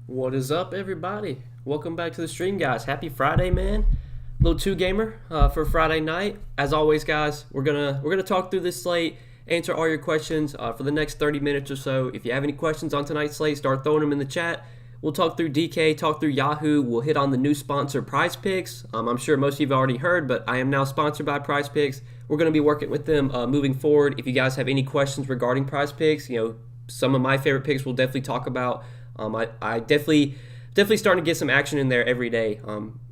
What is up, everybody? Welcome back to the stream, guys. Happy Friday, man. Little two gamer for Friday night. As always, guys, we're gonna talk through this slate, answer all your questions for the next 30 minutes or so. If you have any questions on tonight's slate, start throwing them in the chat. We'll talk through DK, talk through Yahoo. We'll hit on the new sponsor, Prize Picks. I'm sure most of you have already heard, but I am now sponsored by Prize Picks. We're going to be working with them moving forward. If you guys have any questions regarding Prize Picks, some of my favorite picks we'll definitely talk about. I definitely starting to get some action in there every day.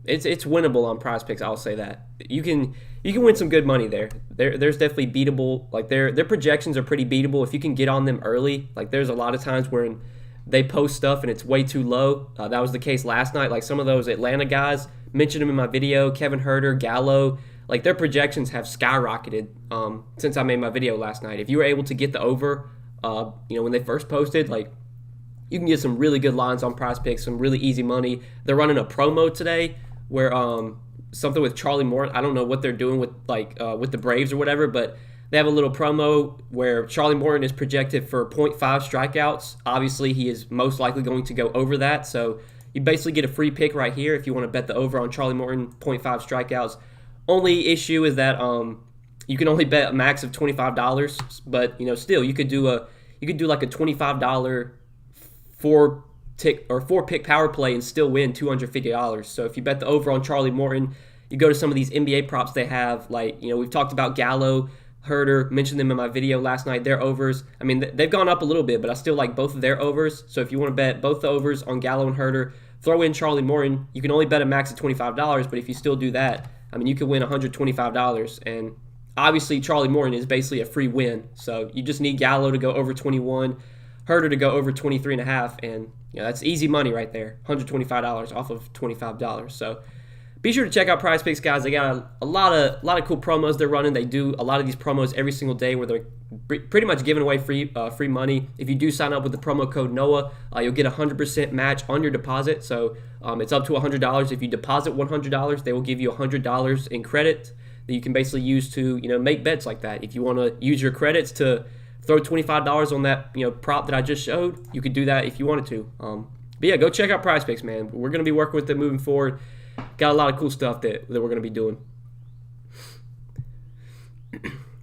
It's winnable on Prize Picks. I'll say that you can win some good money there. There's definitely beatable. Like their projections are pretty beatable if you can get on them early. Like there's a lot of times where they post stuff and it's way too low. That was the case last night. Like some of those Atlanta guys, mentioned them in my video, Kevin Herter, Gallo. Like their projections have skyrocketed since I made my video last night. If you were able to get the over, when they first posted, like you can get some really good lines on Prize Picks, some really easy money. They're running a promo today where something with Charlie Moore. I don't know what they're doing with with the Braves or whatever, but they have a little promo where Charlie Morton is projected for .5 strikeouts. Obviously, he is most likely going to go over that. So you basically get a free pick right here if you want to bet the over on Charlie Morton, .5 strikeouts. Only issue is that you can only bet a max of $25, but still you could do like a $25 four pick power play and still win $250. So if you bet the over on Charlie Morton, you go to some of these NBA props they have, we've talked about Gallo, Herter, mentioned them in my video last night. Their overs, I mean, they've gone up a little bit, but I still like both of their overs. So if you want to bet both the overs on Gallo and Herter, throw in Charlie Morton. You can only bet a max of $25, but if you still do that, I mean, you could win $125. And obviously, Charlie Morton is basically a free win. So you just need Gallo to go over 21, Herter to go over 23.5, and that's easy money right there. $125 off of $25. So be sure to check out Prize Picks, guys. They got a lot of cool promos they're running. They do a lot of these promos every single day where they're pretty much giving away free money. If you do sign up with the promo code NOAH, you'll get a 100% match on your deposit. So it's up to $100. If you deposit $100, they will give you $100 in credit that you can basically use to make bets like that. If you want to use your credits to throw $25 on that prop that I just showed, you could do that if you wanted to. But yeah, go check out Prize Picks, man. We're going to be working with them moving forward. Got a lot of cool stuff that we're going to be doing.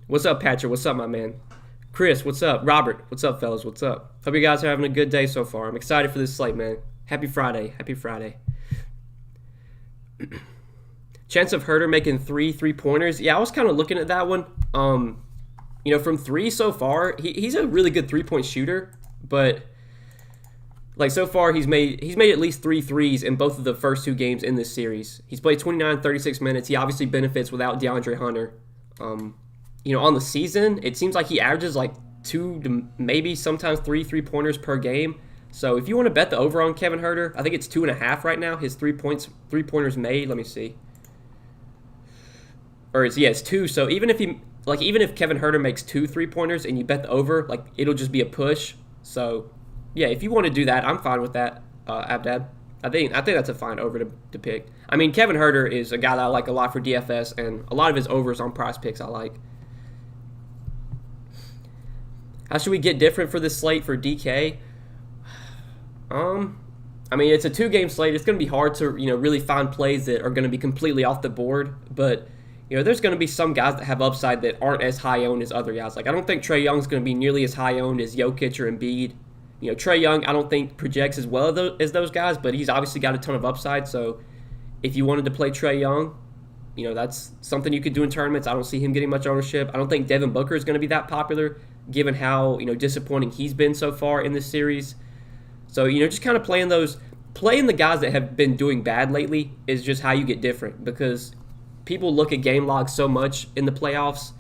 What's up, Patrick? What's up, my man? Chris, what's up? Robert, what's up, fellas? What's up? Hope you guys are having a good day so far. I'm excited for this slate, man. Happy Friday. Happy Friday. Chance of Herter making three-pointers. Yeah, I was kind of looking at that one. From three so far, he's a really good three-point shooter, but so far he's made at least 3 threes in both of the first 2 games in this series. He's played 29, 36 minutes. He obviously benefits without DeAndre Hunter. On the season, it seems like he averages 2 to maybe sometimes 3 3-pointers per game. So if you want to bet the over on Kevin Herter, I think it's 2.5 right now. His 3-pointers made. Let me see. Or it's 2. So even if Kevin Herter makes 2 3-pointers and you bet the over, it'll just be a push. So yeah, if you want to do that, I'm fine with that, Abdad. I think that's a fine over to pick. I mean, Kevin Herter is a guy that I like a lot for DFS, and a lot of his overs on Prize Picks I like. How should we get different for this slate for DK? I mean, it's a 2-game slate. It's going to be hard to really find plays that are going to be completely off the board, but there's going to be some guys that have upside that aren't as high owned as other guys. I don't think Trae Young's going to be nearly as high owned as Jokic or Embiid. Trae Young, I don't think projects as well as those guys, but he's obviously got a ton of upside. So if you wanted to play Trae Young, that's something you could do in tournaments. I don't see him getting much ownership. I don't think Devin Booker is going to be that popular, given how disappointing he's been so far in this series. So just kind of playing the guys that have been doing bad lately is just how you get different, because people look at game logs so much in the playoffs.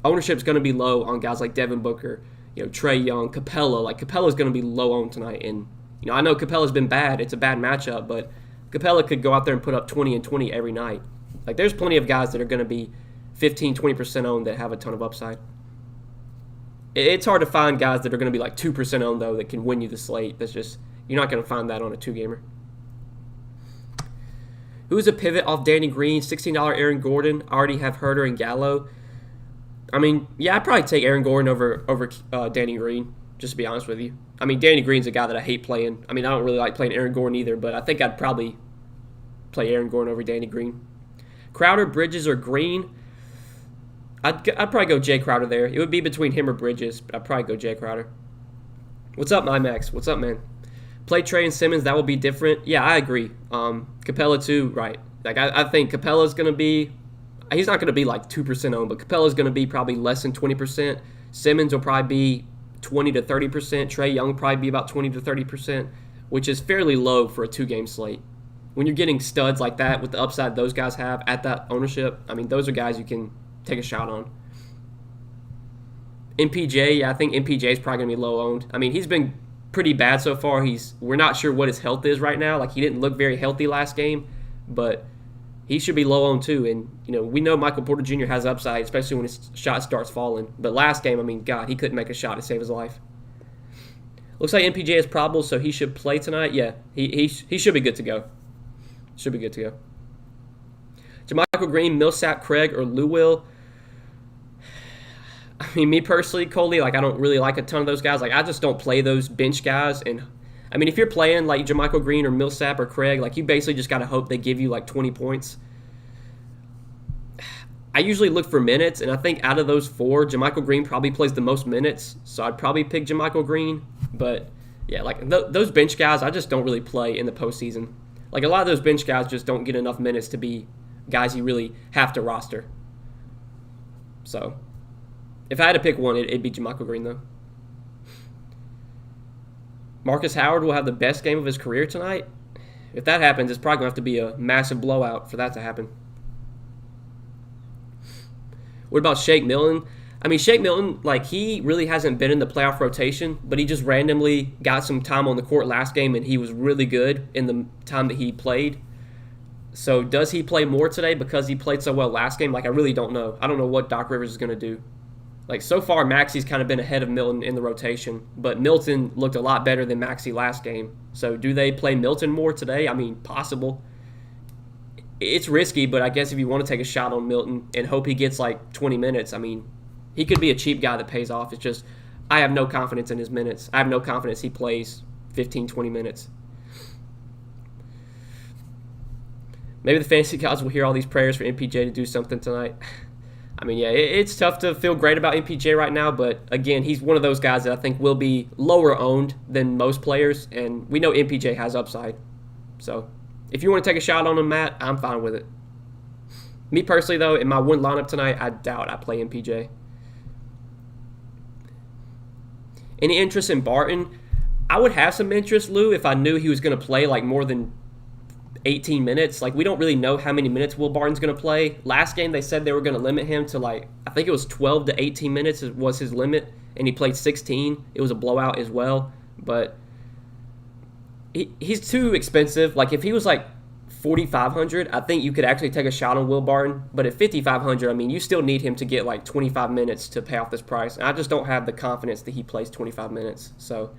Ownership's going to be low on guys like Devin Booker, Trae Young, Capella. Capella's going to be low owned tonight. And, I know Capella's been bad. It's a bad matchup, but Capella could go out there and put up 20 and 20 every night. There's plenty of guys that are going to be 15, 20% owned that have a ton of upside. It's hard to find guys that are going to be 2% owned, though, that can win you the slate. That's just, you're not going to find that on a 2-gamer. Who's a pivot off Danny Green? $16 Aaron Gordon. I already have Herter and Gallo. I mean, yeah, I'd probably take Aaron Gordon over Danny Green. just to be honest with you. I mean, Danny Green's a guy that I hate playing. I mean, I don't really like playing Aaron Gordon either, but I think I'd probably play Aaron Gordon over Danny Green. Crowder, Bridges, or Green? I'd probably go Jay Crowder there. It would be between him or Bridges, but I'd probably go Jay Crowder. What's up, MyMax? What's up, man? Play Trey and Simmons, that will be different. Yeah, I agree. Capella too, right. Like I think Capella's going to be, he's not going to be like 2% owned, but Capella's going to be probably less than 20%. Simmons will probably be 20 to 30%. Trey Young will probably be about 20 to 30%, which is fairly low for a 2-game slate. When you're getting studs like that with the upside those guys have at that ownership, I mean, those are guys you can take a shot on. MPJ, yeah, I think MPJ is probably going to be low owned. I mean, he's been pretty bad so far. We're not sure what his health is right now. Like, he didn't look very healthy last game, but he should be low owned too. And, we know Michael Porter Jr. has upside, especially when his shot starts falling. But last game, I mean, God, he couldn't make a shot to save his life. Looks like MPJ is probable, so he should play tonight. Yeah, he should be good to go. Should be good to go. JaMychal Green, Millsap, Craig, or Lewis. I mean, me personally, Coley, like, I don't really like a ton of those guys. Like, I just don't play those bench guys. And, I mean, if you're playing, like, JaMychal Green or Millsap or Craig, like, you basically just got to hope they give you, like, 20 points. I usually look for minutes, and I think out of those 4, JaMychal Green probably plays the most minutes. So I'd probably pick JaMychal Green. But, yeah, like, those bench guys, I just don't really play in the postseason. Like, a lot of those bench guys just don't get enough minutes to be guys you really have to roster. So if I had to pick one, it'd be JaMychal Green, though. Marcus Howard will have the best game of his career tonight. If that happens, it's probably going to have to be a massive blowout for that to happen. What about Shake Milton? I mean, Shake Milton, like, he really hasn't been in the playoff rotation, but he just randomly got some time on the court last game, and he was really good in the time that he played. So does he play more today because he played so well last game? Like, I really don't know. I don't know what Doc Rivers is going to do. Like, so far, Maxi's kind of been ahead of Milton in the rotation, but Milton looked a lot better than Maxi last game. So do they play Milton more today? I mean, possible. It's risky, but I guess if you want to take a shot on Milton and hope he gets like 20 minutes, I mean, he could be a cheap guy that pays off. It's just I have no confidence in his minutes. I have no confidence he plays 15, 20 minutes. Maybe the fantasy gods will hear all these prayers for MPJ to do something tonight. I mean, yeah, it's tough to feel great about MPJ right now, but again, he's one of those guys that I think will be lower owned than most players, and we know MPJ has upside. So if you want to take a shot on him, Matt, I'm fine with it. Me personally, though, in my one lineup tonight, I doubt I play MPJ. Any interest in Barton? I would have some interest, Lou, if I knew he was going to play like more than 18 minutes. Like, we don't really know how many minutes Will Barton's going to play. Last game, they said they were going to limit him to, like, I think it was 12 to 18 minutes was his limit, and he played 16. It was a blowout as well, but he's too expensive. Like, if he was, like, 4,500, I think you could actually take a shot on Will Barton, but at 5,500, I mean, you still need him to get, like, 25 minutes to pay off this price, and I just don't have the confidence that he plays 25 minutes, so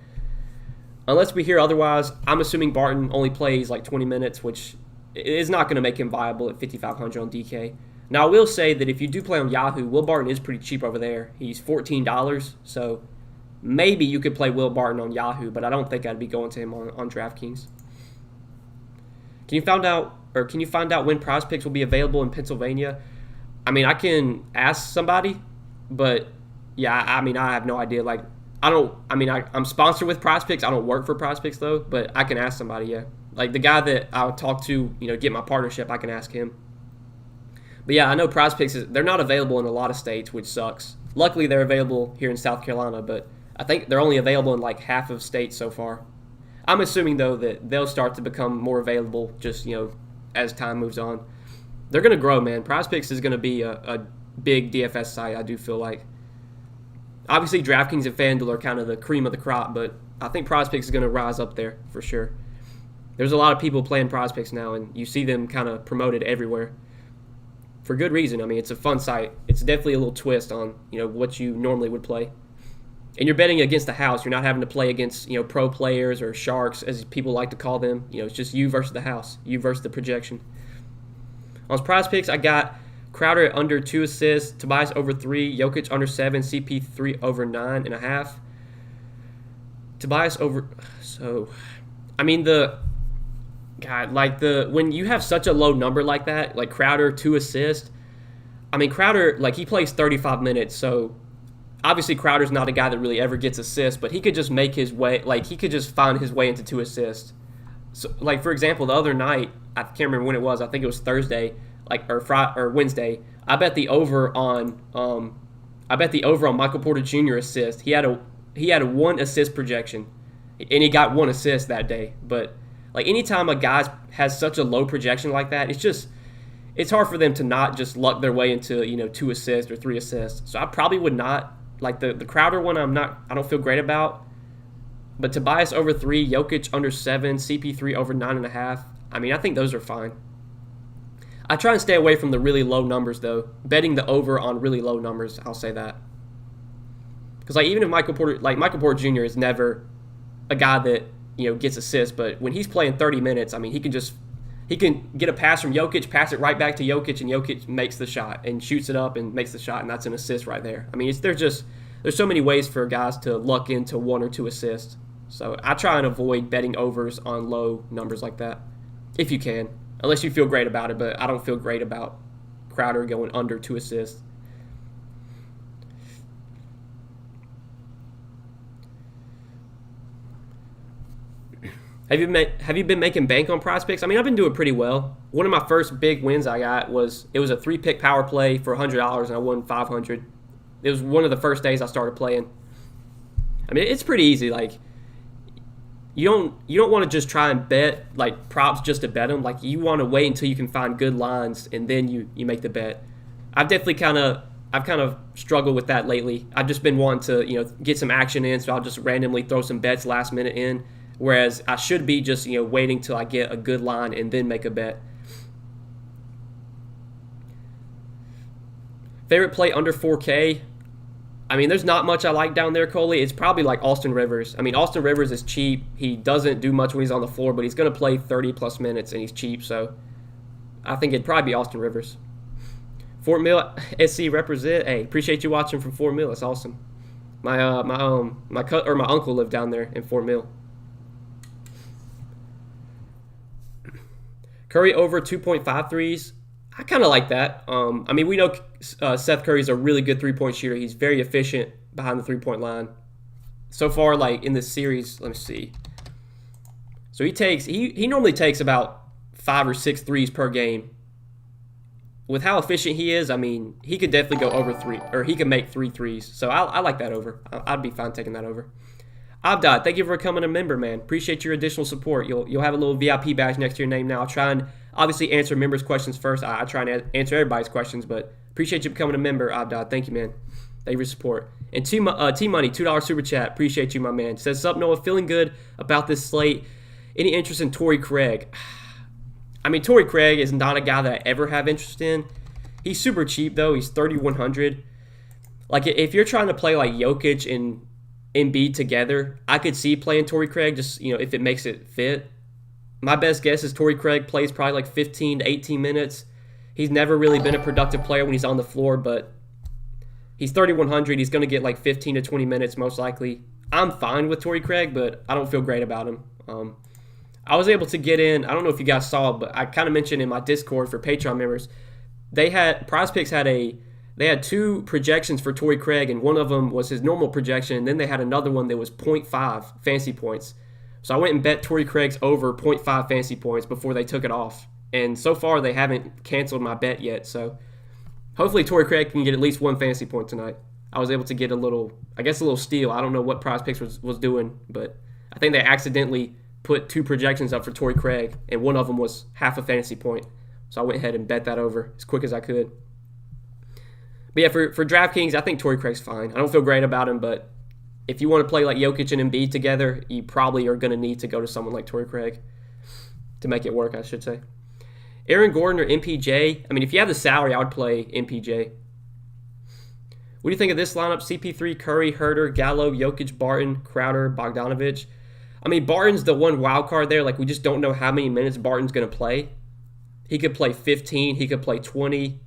unless we hear otherwise, I'm assuming Barton only plays like 20 minutes, which is not going to make him viable at 5,500 on DK. Now, I will say that if you do play on Yahoo, Will Barton is pretty cheap over there. He's $14, so maybe you could play Will Barton on Yahoo, but I don't think I'd be going to him on Draftkings. Can you find out when Prize Picks will be available in Pennsylvania? I mean, I can ask somebody, but yeah, I mean, I have no idea. Like, I'm sponsored with Prize Picks. I don't work for Prize Picks, though, but I can ask somebody, yeah. Like, the guy that I'll talk to, get my partnership, I can ask him. But, yeah, I know Prize Picks, they're not available in a lot of states, which sucks. Luckily, they're available here in South Carolina, but I think they're only available in, like, half of states so far. I'm assuming, though, that they'll start to become more available just, as time moves on. They're going to grow, man. Prize Picks is going to be a big DFS site, I do feel like. Obviously, DraftKings and FanDuel are kind of the cream of the crop, but I think Prize Picks is going to rise up there for sure. There's a lot of people playing Prize Picks now, and you see them kind of promoted everywhere for good reason. I mean, it's a fun site. It's definitely a little twist on what you normally would play, and you're betting against the house. You're not having to play against pro players or sharks, as people like to call them. It's just you versus the house, you versus the projection. On Prize Picks, I got Crowder at under 2 assists, Tobias over 3, Jokic under 7, CP3 over 9.5. Tobias over. So, I mean the God like the when you have such a low number like that, like Crowder 2 assists. I mean Crowder like he plays 35 minutes, so obviously Crowder's not a guy that really ever gets assists, but he could just make his way. Like he could just find his way into 2 assists. So like for example, the other night I can't remember when it was. I think it was Thursday, like or Friday or Wednesday. I bet the over on Michael Porter Jr. assist. He had a 1 assist projection, and he got 1 assist that day. But like anytime a guy has such a low projection like that, it's hard for them to not just luck their way into 2 assists or 3 assists. So I probably would not like the Crowder one. I don't feel great about. But Tobias over 3, Jokic under 7, CP3 over 9.5. I mean I think those are fine. I try and stay away from the really low numbers though. Betting the over on really low numbers, I'll say that. Because like even if Michael Porter Jr. is never a guy that gets assists, but when he's playing 30 minutes, I mean he can get a pass from Jokic, pass it right back to Jokic, and Jokic makes the shot and shoots it up and makes the shot, and that's an assist right there. I mean there's so many ways for guys to luck into 1 or 2 assists. So I try and avoid betting overs on low numbers like that, if you can, unless you feel great about it. But I don't feel great about Crowder going under 2 assists. Have you been making bank on prospects? I mean, I've been doing pretty well. One of my first big wins I got was a 3-pick power play for $100, and I won $500. It was one of the first days I started playing. I mean, it's pretty easy. Like, you don't want to just try and bet like props just to bet them. Like, you want to wait until you can find good lines, and then you make the bet. I've kind of struggled with that lately. I've just been wanting to get some action in, so I'll just randomly throw some bets last minute in. Whereas I should be just waiting till I get a good line and then make a bet. Favorite play under 4K? I mean, there's not much I like down there, Coley. It's probably like Austin Rivers. I mean, Austin Rivers is cheap. He doesn't do much when he's on the floor, but he's going to play 30-plus minutes, and he's cheap. So I think it'd probably be Austin Rivers. Fort Mill SC represent. Hey, appreciate you watching from Fort Mill. That's awesome. My uncle lived down there in Fort Mill. Curry over 2.5 threes. I kind of like that. I mean, we know Seth Curry's a really good three-point shooter. He's very efficient behind the three-point line. So far, like in this series, let me see. So he normally takes about 5 or 6 threes per game. With how efficient he is, I mean, he could definitely go over 3, or he could make 3 threes. So I like that over. I'd be fine taking that over. Abdad, thank you for becoming a member, man. Appreciate your additional support. You'll have a little VIP badge next to your name now. I'll try and obviously answer members' questions first. I try and answer everybody's questions, but appreciate you becoming a member, Abdad. Thank you, man. Thank you for your support. And T-Money, $2 super chat. Appreciate you, my man. Says, "Sup, Noah, feeling good about this slate. Any interest in Torrey Craig?" I mean, Torrey Craig is not a guy that I ever have interest in. He's super cheap, though. He's $3,100. Like, if you're trying to play like Jokic and Embiid together, I could see playing Torrey Craig just, if it makes it fit. My best guess is Torrey Craig plays probably like 15 to 18 minutes. He's never really been a productive player when he's on the floor, but he's 3,100. He's going to get like 15 to 20 minutes most likely. I'm fine with Torrey Craig, but I don't feel great about him. I was able to get in. I don't know if you guys saw, but I kind of mentioned in my Discord for Patreon members, PrizePicks had 2 projections for Torrey Craig, and one of them was his normal projection, and then they had another one that was 0.5 fantasy points. So I went and bet Torrey Craig's over 0.5 fantasy points before they took it off. And so far, they haven't canceled my bet yet. So hopefully Torrey Craig can get at least 1 fantasy point tonight. I was able to get a little steal. I don't know what PrizePicks was doing, but I think they accidentally put 2 projections up for Torrey Craig, and one of them was half a fantasy point. So I went ahead and bet that over as quick as I could. But yeah, for DraftKings, I think Torrey Craig's fine. I don't feel great about him, but if you want to play like Jokic and Embiid together, you probably are going to need to go to someone like Torrey Craig to make it work, I should say. Aaron Gordon or MPJ? I mean, if you have the salary, I would play MPJ. What do you think of this lineup? CP3, Curry, Herter, Gallo, Jokic, Barton, Crowder, Bogdanovich. I mean, Barton's the one wild card there. Like, we just don't know how many minutes Barton's going to play. He could play 15. He could play 20.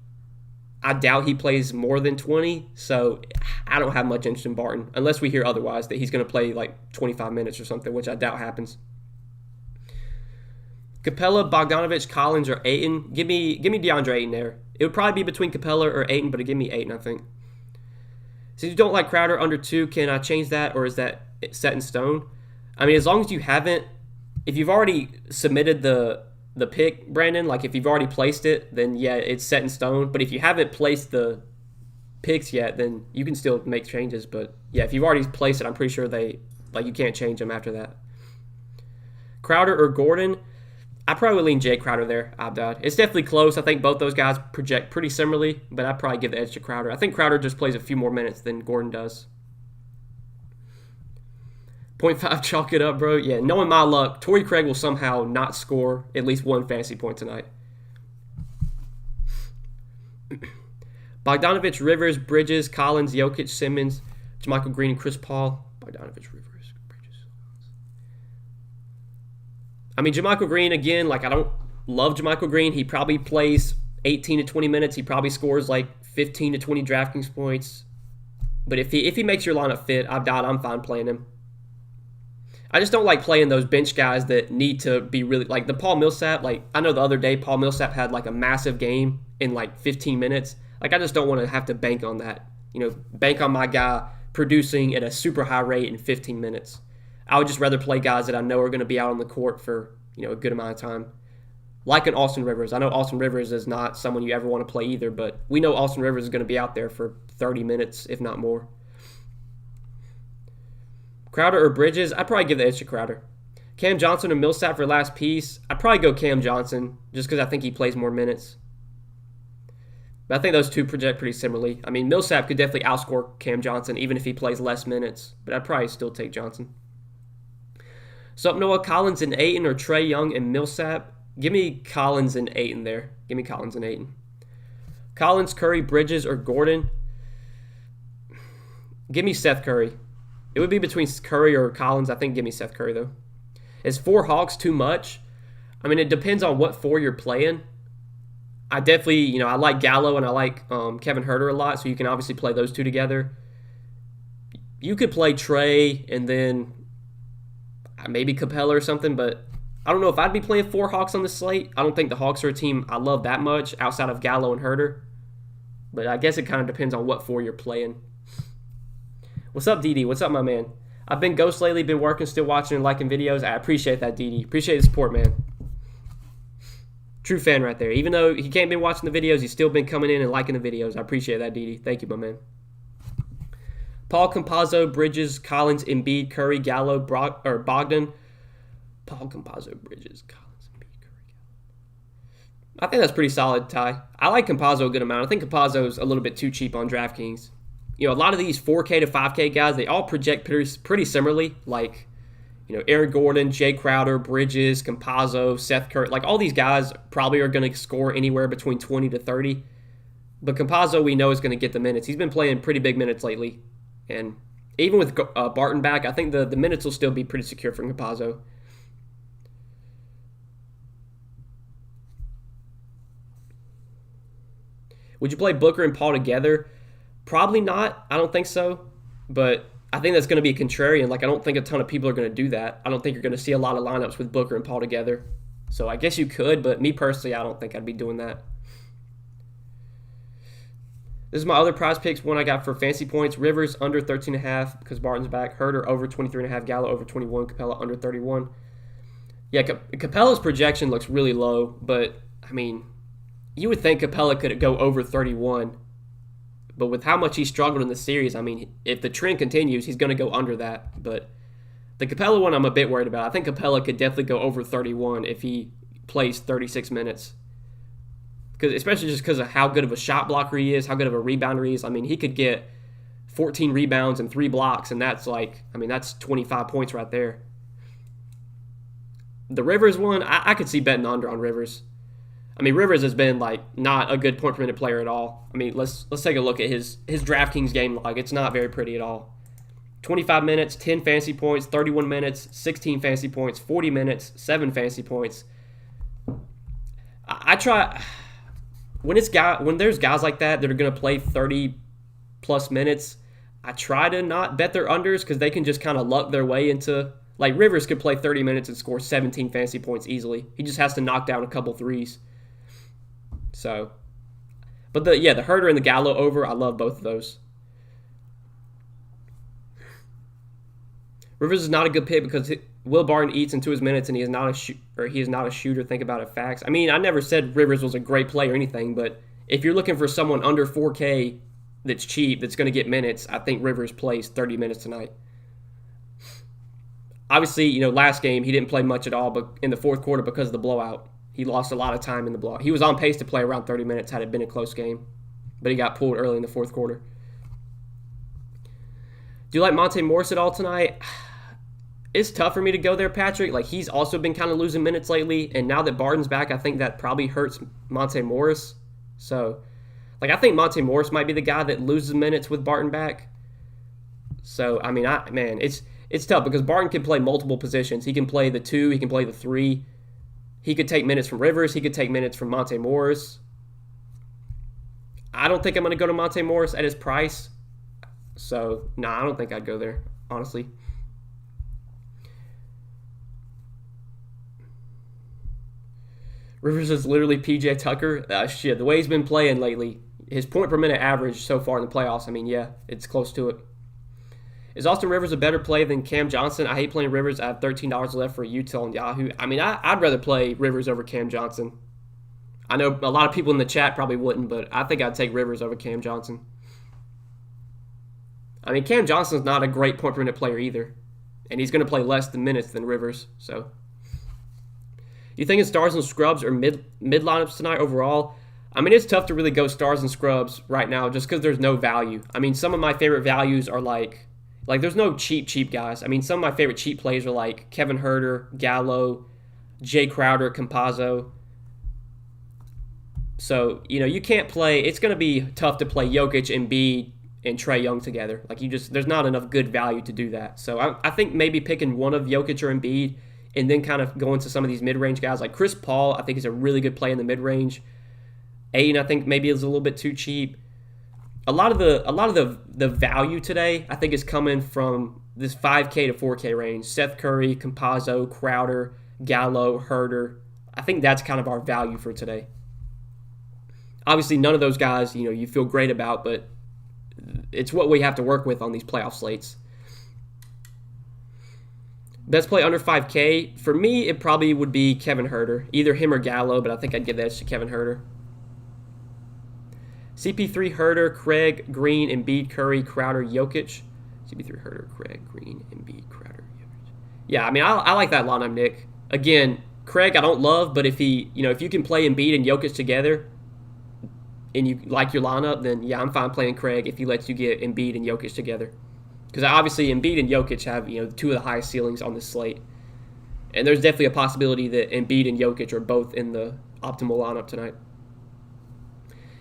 I doubt he plays more than 20. So I don't have much interest in Barton unless we hear otherwise that he's going to play like 25 minutes or something, which I doubt happens. Capella, Bogdanovich, Collins, or Ayton. Give me DeAndre Ayton there. It would probably be between Capella or Ayton, but give me Ayton, I think. Since you don't like Crowder under 2, can I change that, or is that set in stone? I mean, as long as you haven't, if you've already submitted the pick, Brandon, like if you've already placed it, then yeah, it's set in stone. But if you haven't placed the picks yet, then you can still make changes. But yeah, if you've already placed it, I'm pretty sure you can't change them after that. Crowder or Gordon? I probably would lean Jay Crowder there, Abdad. It's definitely close. I think both those guys project pretty similarly, but I'd probably give the edge to Crowder. I think Crowder just plays a few more minutes than Gordon does. 0.5, chalk it up, bro. Yeah, knowing my luck, Torrey Craig will somehow not score at least one fantasy point tonight. Bogdanovich, Rivers, Bridges, Collins, Jokic, Simmons, JaMychal Green, and Chris Paul. Bogdanovich, Rivers, Bridges. I mean, JaMychal Green, again, like I don't love JaMychal Green. He probably plays 18 to 20 minutes. He probably scores like 15 to 20 Draftkings points. But if he makes your lineup fit, I'm fine playing him. I just don't like playing those bench guys that need to be really, like the Paul Millsap. Like I know the other day Paul Millsap had like a massive game in like 15 minutes. Like I just don't want to have to bank on that. Bank on my guy producing at a super high rate in 15 minutes. I would just rather play guys that I know are going to be out on the court for a good amount of time. Like an Austin Rivers. I know Austin Rivers is not someone you ever want to play either, but we know Austin Rivers is going to be out there for 30 minutes, if not more. Crowder or Bridges? I'd probably give the edge to Crowder. Cam Johnson or Millsap for last piece? I'd probably go Cam Johnson just because I think he plays more minutes. But I think those two project pretty similarly. I mean, Millsap could definitely outscore Cam Johnson even if he plays less minutes, but I'd probably still take Johnson. So up Noah, Collins and Ayton or Trae Young and Millsap? Give me Collins and Ayton there. Give me Collins and Ayton. Collins, Curry, Bridges, or Gordon? Give me Seth Curry. It would be between Curry or Collins. I think give me Seth Curry, though. Is 4 Hawks too much? I mean, it depends on what 4 you're playing. I definitely, I like Gallo and I like Kevin Huerter a lot, so you can obviously play those two together. You could play Trae and then maybe Capella or something, but I don't know if I'd be playing 4 Hawks on the slate. I don't think the Hawks are a team I love that much outside of Gallo and Huerter. But I guess it kind of depends on what 4 you're playing. What's up, DD? What's up, my man? I've been ghost lately, been working, still watching and liking videos. I appreciate that, DD. Appreciate the support, man. True fan right there. Even though he can't be watching the videos, he's still been coming in and liking the videos. I appreciate that, DD. Thank you, my man. Paul, Campazzo, Bridges, Collins, Embiid, Curry, Gallo, Bogdan. Paul, Campazzo, Bridges, Collins, Embiid, Curry, Gallo. I think that's pretty solid, Ty. I like Campazzo a good amount. I think Campazzo's a little bit too cheap on DraftKings. A lot of these 4K to 5K guys, they all project pretty similarly. Like, Aaron Gordon, Jay Crowder, Bridges, Campazzo, Seth Curry. Like, all these guys probably are going to score anywhere between 20 to 30. But Campazzo, we know, is going to get the minutes. He's been playing pretty big minutes lately. And even with Barton back, I think the minutes will still be pretty secure for Campazzo. Would you play Booker and Paul together? Probably not. I don't think so. But I think that's going to be a contrarian. Like, I don't think a ton of people are going to do that. I don't think you're going to see a lot of lineups with Booker and Paul together. So I guess you could, but me personally, I don't think I'd be doing that. This is my other prize picks, one I got for fantasy points. Rivers under 13.5 because Barton's back. Huerter over 23.5. Gallo over 21. Capella under 31. Yeah, Capella's projection looks really low, but, I mean, you would think Capella could go over 31. But with how much he struggled in the series, I mean, if the trend continues, he's going to go under that. But the Capella one I'm a bit worried about. I think Capella could definitely go over 31 if he plays 36 minutes. Especially just because of how good of a shot blocker he is, how good of a rebounder he is. I mean, he could get 14 rebounds and 3 blocks, and that's that's 25 points right there. The Rivers one, I could see betting under on Rivers. I mean, Rivers has been, not a good point-per-minute player at all. I mean, let's take a look at his DraftKings game log. It's not very pretty at all. 25 minutes, 10 fantasy points, 31 minutes, 16 fantasy points, 40 minutes, 7 fantasy points. I try... When there's guys like that are going to play 30-plus minutes, I try to not bet their unders because they can just kind of luck their way into, like, Rivers could play 30 minutes and score 17 fantasy points easily. He just has to knock down a couple threes. So, but the Herder and the Gallo over, I love both of those. Rivers is not a good pick because Will Barton eats into his minutes and he is not a shooter. Think about it, facts. I mean, I never said Rivers was a great player or anything, but if you're looking for someone under 4K that's cheap, that's going to get minutes, I think Rivers plays 30 minutes tonight. Obviously, last game he didn't play much at all, but in the fourth quarter because of the blowout, he lost a lot of time in the blowout. He was on pace to play around 30 minutes had it been a close game, but he got pulled early in the fourth quarter. Do you like Monte Morris at all tonight? It's tough for me to go there, Patrick. Like, he's also been kind of losing minutes lately, and now that Barton's back, I think that probably hurts Monte Morris. So, like, I think Monte Morris might be the guy that loses minutes with Barton back. So, I mean, it's tough because Barton can play multiple positions. He can play the 2, he can play the 3. He could take minutes from Rivers, he could take minutes from Monte Morris. I don't think I'm going to go to Monte Morris at his price. So, I don't think I'd go there, honestly. Rivers is literally PJ Tucker. The way he's been playing lately, his point per minute average so far in the playoffs, I mean, yeah, it's close to it. Is Austin Rivers a better play than Cam Johnson? I hate playing Rivers. I have $13 left for Utah and Yahoo. I mean, I'd rather play Rivers over Cam Johnson. I know a lot of people in the chat probably wouldn't, but I think I'd take Rivers over Cam Johnson. I mean, Cam Johnson's not a great point per minute player either, and he's going to play less than minutes than Rivers, so... You think it's stars and scrubs or mid lineups tonight overall? I mean, it's tough to really go stars and scrubs right now just because there's no value. I mean, some of my favorite values are like there's no cheap guys. I mean, some of my favorite cheap plays are like Kevin Herter, Gallo, Jay Crowder, Campazzo. So, you can't play. It's going to be tough to play Jokic, Embiid, and Trae Young together. Like, there's not enough good value to do that. So, I think maybe picking one of Jokic or Embiid and then kind of going to some of these mid-range guys. Like Chris Paul, I think is a really good play in the mid-range. Ayton, I think maybe is a little bit too cheap. A lot of the value today, I think, is coming from this 5K to 4K range. Seth Curry, Campazzo, Crowder, Gallo, Herter. I think that's kind of our value for today. Obviously, none of those guys, you feel great about, but it's what we have to work with on these playoff slates. Best play under 5K, for me, it probably would be Kevin Herter. Either him or Gallo, but I think I'd give that to Kevin Herter. CP3, Herter, Craig, Green, Embiid, Curry, Crowder, Jokic. CP3, Herter, Craig, Green, Embiid, Crowder, Jokic. Yeah, I mean, I like that lineup, Nick. Again, Craig I don't love, but if you can play Embiid and Jokic together and you like your lineup, then yeah, I'm fine playing Craig if he lets you get Embiid and Jokic together. Because obviously Embiid and Jokic have two of the highest ceilings on this slate. And there's definitely a possibility that Embiid and Jokic are both in the optimal lineup tonight.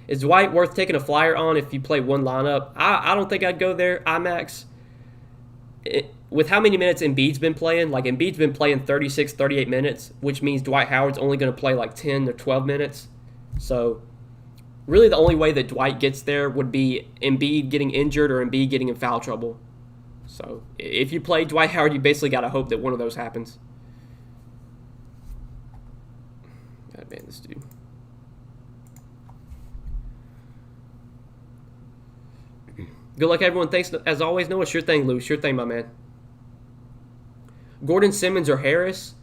Is Dwight worth taking a flyer on if you play one lineup? I don't think I'd go there. IMAX. With how many minutes Embiid's been playing, like Embiid's been playing 36, 38 minutes, which means Dwight Howard's only going to play like 10 or 12 minutes. So really the only way that Dwight gets there would be Embiid getting injured or Embiid getting in foul trouble. So if you play Dwight Howard, you basically got to hope that one of those happens. Gotta ban this dude. Good luck, everyone. Thanks, as always, Noah. Sure thing, Lou. Sure thing, my man. Gordon, Simmons, or Harris?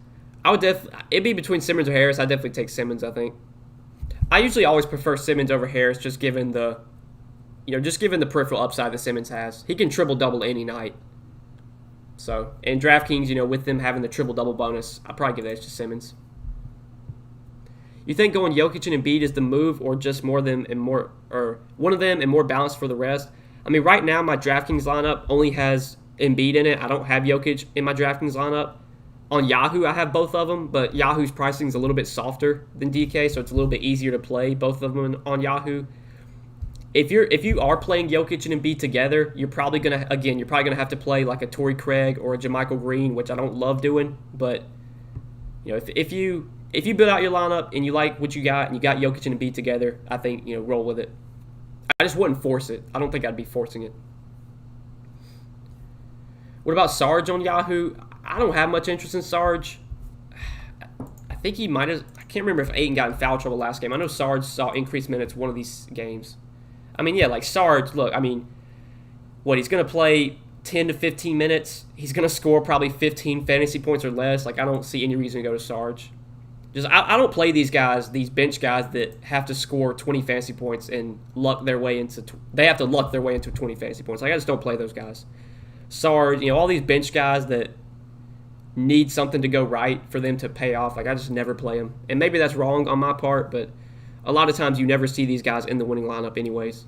It'd be between Simmons or Harris. I'd definitely take Simmons, I think. I usually always prefer Simmons over Harris, just given the peripheral upside that Simmons has. He can triple-double any night. So, in DraftKings, with them having the triple-double bonus, I'd probably give that to Simmons. You think going Jokic and Embiid is the move, or just one of them and more balanced for the rest? I mean, right now my DraftKings lineup only has Embiid in it. I don't have Jokic in my DraftKings lineup. On Yahoo, I have both of them, but Yahoo's pricing is a little bit softer than DK, so it's a little bit easier to play both of them on Yahoo. If you are playing Jokic and Embiid together, you're probably gonna have to play like a Torrey Craig or a JaMychal Green, which I don't love doing. But if you build out your lineup and you like what you got and you got Jokic and Embiid together, I think roll with it. I just wouldn't force it. I don't think I'd be forcing it. What about Sarge on Yahoo? I don't have much interest in Sarge. I think he might have. I can't remember if Aiden got in foul trouble last game. I know Sarge saw increased minutes one of these games. I mean, yeah, like Sarge, look, I mean, what, he's going to play 10 to 15 minutes. He's going to score probably 15 fantasy points or less. Like, I don't see any reason to go to Sarge. I don't play these guys, these bench guys that have to score 20 fantasy points and luck their way into, they have to luck their way into 20 fantasy points. Like, I just don't play those guys. Sarge, all these bench guys that need something to go right for them to pay off. Like, I just never play them. And maybe that's wrong on my part, but a lot of times you never see these guys in the winning lineup anyways.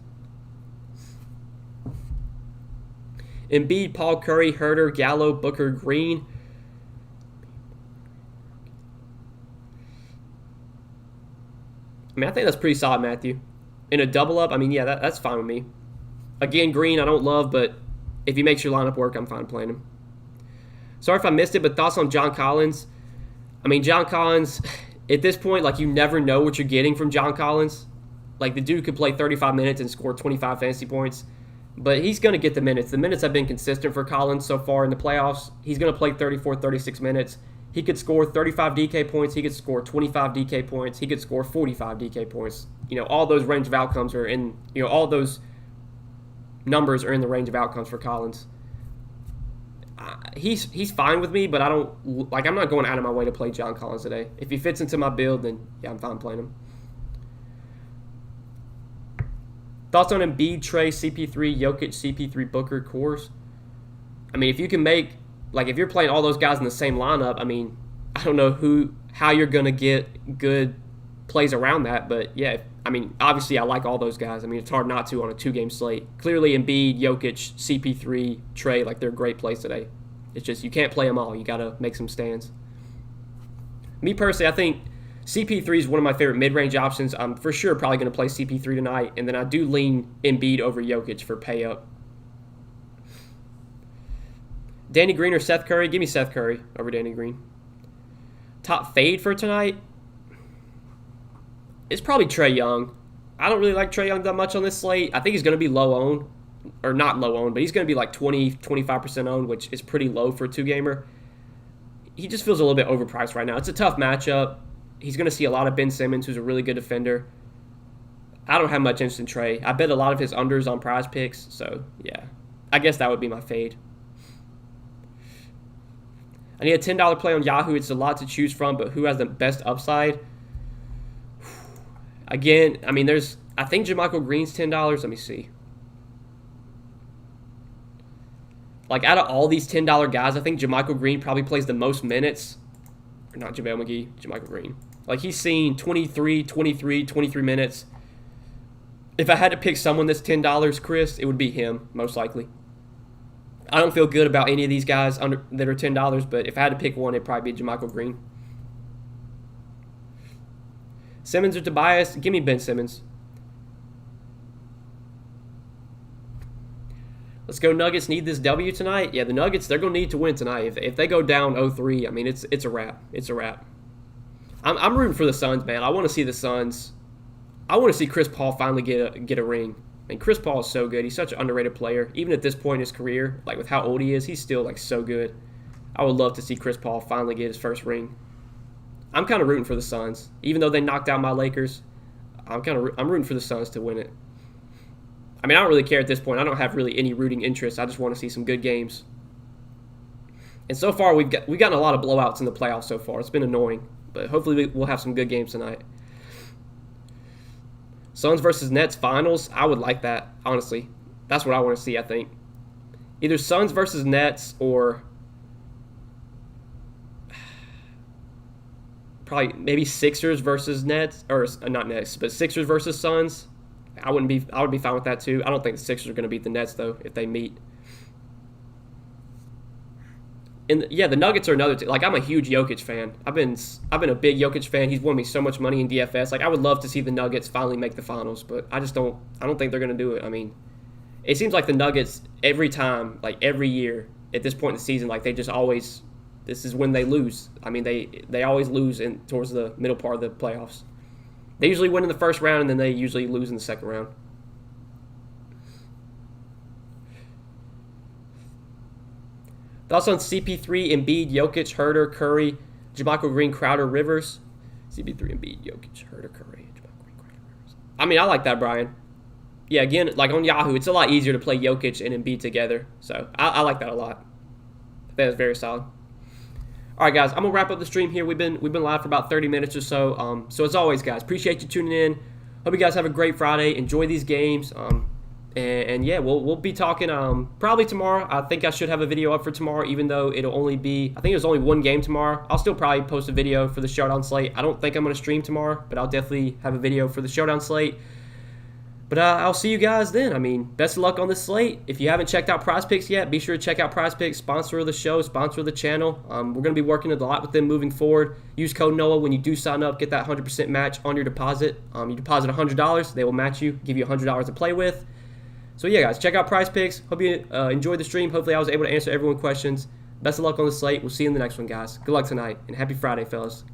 Embiid, Paul Curry, Herter, Gallo, Booker, Green. I mean, I think that's pretty solid, Matthew. In a double up, I mean, yeah, that's fine with me. Again, Green, I don't love, but if he makes your lineup work, I'm fine playing him. Sorry if I missed it, but thoughts on John Collins? I mean, John Collins, at this point, like, you never know what you're getting from John Collins. Like, the dude could play 35 minutes and score 25 fantasy points, but he's going to get the minutes. The minutes have been consistent for Collins so far in the playoffs. He's going to play 34, 36 minutes. He could score 35 DK points. He could score 25 DK points. He could score 45 DK points. All those range of outcomes are in, all those numbers are in the range of outcomes for Collins. He's fine with me, but I don't, like, I'm not going out of my way to play John Collins today. If he fits into my build, then yeah, I'm fine playing him. Thoughts on Embiid, Trey, CP3, Jokic, CP3, Booker, cores? I mean, if you can make, like, if you're playing all those guys in the same lineup, I mean, I don't know how you're going to get good plays around that, but yeah, I mean, obviously I like all those guys. I mean, it's hard not to on a 2-game slate. Clearly Embiid, Jokic, CP3, Trey, like, they're great plays today. It's just you can't play them all. You got to make some stands. Me personally, I think CP3 is one of my favorite mid-range options. I'm for sure probably going to play CP3 tonight, and then I do lean Embiid over Jokic for pay up. Danny Green or Seth Curry? Give me Seth Curry over Danny Green. Top fade for tonight? It's probably Trae Young. I don't really like Trae Young that much on this slate. I think he's going to be low owned, or not low owned, but he's going to be like 20, 25% owned, which is pretty low for a 2-gamer. He just feels a little bit overpriced right now. It's a tough matchup. He's going to see a lot of Ben Simmons, who's a really good defender. I don't have much interest in Trae. I bet a lot of his unders on Prize Picks, so yeah. I guess that would be my fade. I need a $10 play on Yahoo. It's a lot to choose from, but who has the best upside? Again, I mean, I think JaMychal Green's $10. Let me see. Like, out of all these $10 guys, I think JaMychal Green probably plays the most minutes. Or not JaVale McGee, JaMychal Green. Like, he's seen 23 minutes. If I had to pick someone that's $10, Chris, it would be him, most likely. I don't feel good about any of these guys that are $10, but if I had to pick one, it'd probably be JaMychal Green. Simmons or Tobias? Give me Ben Simmons. Let's go Nuggets. Need this W tonight? Yeah, the Nuggets, they're going to need to win tonight. If they go down 0-3, I mean, it's a wrap. It's a wrap. I'm rooting for the Suns, man. I want to see the Suns. I want to see Chris Paul finally get a ring. I mean, Chris Paul is so good. He's such an underrated player. Even at this point in his career, like with how old he is, he's still like so good. I would love to see Chris Paul finally get his first ring. I'm kind of rooting for the Suns. Even though they knocked out my Lakers, I'm rooting for the Suns to win it. I mean, I don't really care at this point. I don't have really any rooting interest. I just want to see some good games. And so far, we've gotten a lot of blowouts in the playoffs so far. It's been annoying, but hopefully we'll have some good games tonight. Suns versus Nets finals, I would like that, honestly. That's what I want to see, I think. Either Suns versus Nets or probably maybe Sixers versus Nets, or not Nets, but Sixers versus Suns. I would be fine with that too. I don't think the Sixers are going to beat the Nets though if they meet. And yeah, the Nuggets are another team. Like, I'm a huge Jokic fan. I've been a big Jokic fan. He's won me so much money in DFS. Like, I would love to see the Nuggets finally make the finals, but I don't think they're going to do it. I mean, it seems like the Nuggets every time, like every year at this point in the season, like they just always, this is when they lose. I mean, they always lose towards the middle part of the playoffs. They usually win in the first round, and then they usually lose in the second round. Thoughts on CP3, Embiid, Jokic, Herter, Curry, JaMychal Green, Crowder, Rivers? CP3, Embiid, Jokic, Herter, Curry, JaMychal Green, Crowder, Rivers. I mean, I like that, Brian. Yeah, again, like on Yahoo, it's a lot easier to play Jokic and Embiid together. So I like that a lot. That is very solid. All right, guys, I'm gonna wrap up the stream here. We've been live for about 30 minutes or so. So as always, guys, appreciate you tuning in. Hope you guys have a great Friday. Enjoy these games. And yeah, we'll be talking probably tomorrow. I think I should have a video up for tomorrow, even though it'll only be, I think there's only one game tomorrow. I'll still probably post a video for the Showdown slate. I don't think I'm gonna stream tomorrow, but I'll definitely have a video for the Showdown slate. But I'll see you guys then. I mean, best of luck on the slate. If you haven't checked out Prize Picks yet, be sure to check out Prize Picks, sponsor of the show, sponsor of the channel. We're going to be working a lot with them moving forward. Use code NOAH when you do sign up. Get that 100% match on your deposit. You deposit $100, they will match you, give you $100 to play with. So yeah, guys, check out Prize Picks. Hope you enjoyed the stream. Hopefully I was able to answer everyone's questions. Best of luck on the slate. We'll see you in the next one, guys. Good luck tonight, and happy Friday, fellas.